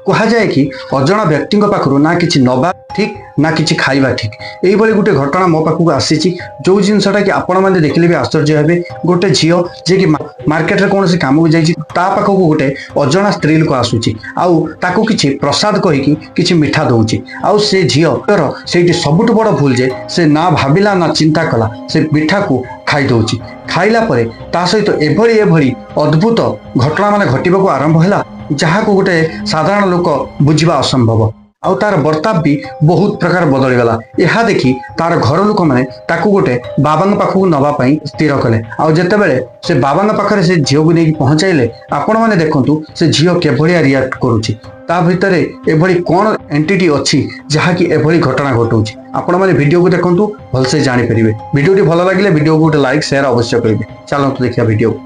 कह जाए कि अजणा व्यक्ति पाखु ना कि नवा ठीक ना कि खाइबा ठीक यही गोटे घटना मो पाखक आसी जो जिनसा कि आपण मैंने देखले भी आश्चर्य हे गोटे झील जे कि मार्केट कौन से कम को जाइए पाखक गोटे अजणा स्त्री लोक आसूची आउ किछि प्रसाद कहीकि किछि मिठा दौची आउ से झील से सबुठ बड़ भूल जे से ना भाविला ना चिंता कला से मिठा को खाई दौची खाइला परे ता सहित एभली एभली अद्भुत घटना माने घटिबा को आरंभ हैला जहाँ को गोटे साधारण लोक बुझा असंभव आउ तार बर्ताव भी बहुत प्रकार बदली गला। यह देखी तार घर लोक मैंने गोटे बाबा पाखक नवाई स्थिर कले आते से बाबा पाखे से झील को नहीं पहुंचाइले आपण मैंने देखु से झील केभलिया रिएक्ट करुच्ची ता भितर एभली कौन एंटिटी अच्छी जहाँकि एभली घटना घटाऊँच आपण मैंने वीडियो को देखु भलसे जानीपर वीडियो भल लगे वीडियो को गोटे लाइक शेयर अवश्य करेंगे। चलते देखिए वीडियो।